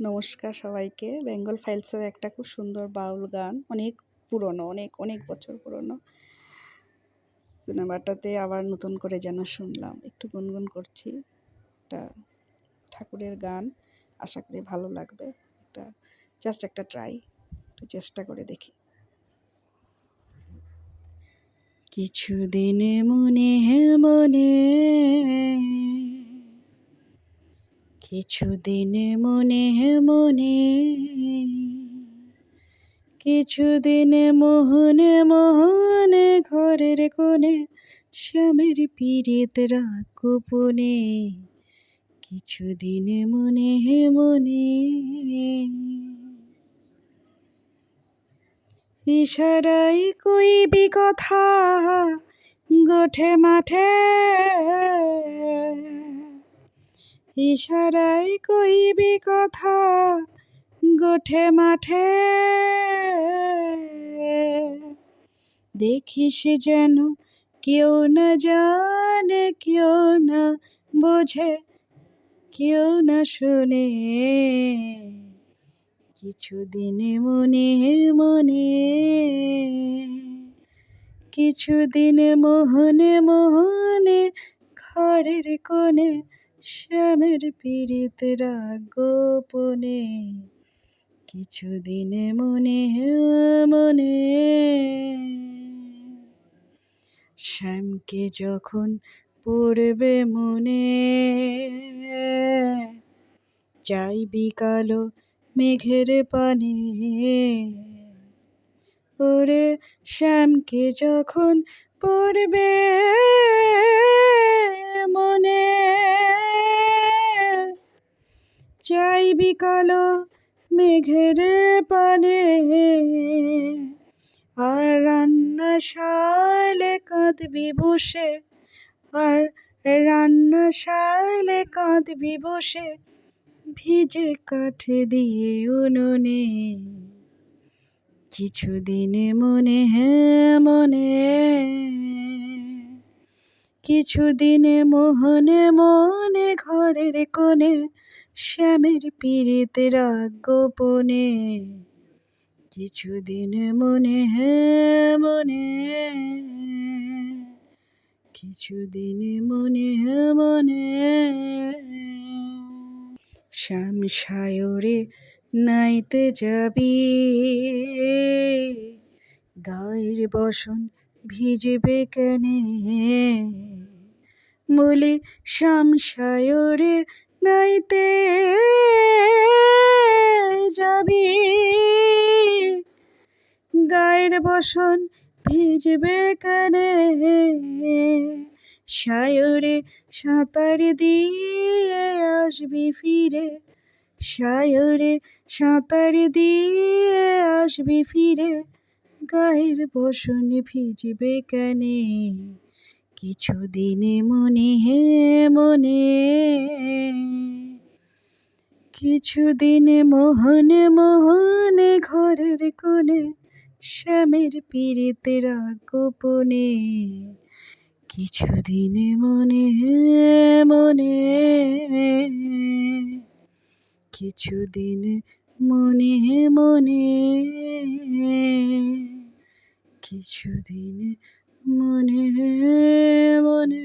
নমস্কার সবাইকে। বেঙ্গল ফাইলসের একটা খুব সুন্দর বাউল গান, অনেক পুরনো, অনেক অনেক বছর পুরনো। সিনেমাটাতে আবার নতুন করে যেন শুনলাম, একটু গুনগুন করছি। একটা ঠাকুরের গান, আশা করি ভালো লাগবে। জাস্ট একটা ট্রাই, একটু চেষ্টা করে দেখি। কিছুদিন মনে মনে, কিছুদিন মনে মনে, কিছুদিন মোহনে মোহনে ঘরের কোণে শ্যামের পীড়িত রাগ গোপনে। কিছুদিন মনে মনে, ইশারাই কইবি কথা গোঠে মাঠে, ইশারাই কইবি কথা গোঠে মাঠে। দেখিস যেন কেউ না জানে, কেউ না বোঝে, কেউ না শোনে। কিছুদিন মনে মনে, কিছুদিন মোহনে মোহনে ঘরের কোণে শ্যামের পীড়িত রাগ গোপনে। কিছুদিন মনে মনে, শ্যামকে যখন পড়বে মনে, চাইবি কালো মেঘের পানে। ওরে শ্যামকে যখন পড়বে মনে, চাইবি কালো মেঘের পানে। আর রান্নাশালে কাঁদবি বসে, আর রান্নাশালে কাঁদবি বসে, ভিজে কাঠ দিয়ে উনুনে। কিছুদিন মনে মনে, কিছুদিন মোহনে মনে ঘরের কোণে শ্যামের পীড়িত রাগ গোপনে। কিছুদিন মনে মনে, কিছুদিন মনে মনে। শ্যাম সায়রে নাইতে যাবি, গায়ের বসন ভিজবে কেনে। বলি শ্যাম সায়রে নাইতে যাবি, গায়ের বসন ভিজবে কেনে। সায়রে সাঁতার দিয়ে আসবি ফিরে, সায়রে সাঁতার দিয়ে আসবি ফিরে, গায়ের বসন ভিজবে কেনে। কিছুদিন মনে মনে, কিছুদিন মোহনে মোহনে ঘরের কোণে শ্যামের পীড়িত রাগ গোপনে। কিছুদিন মনে মনে, কিছুদিন মনে মনে, কিছুদিন মনে মনে।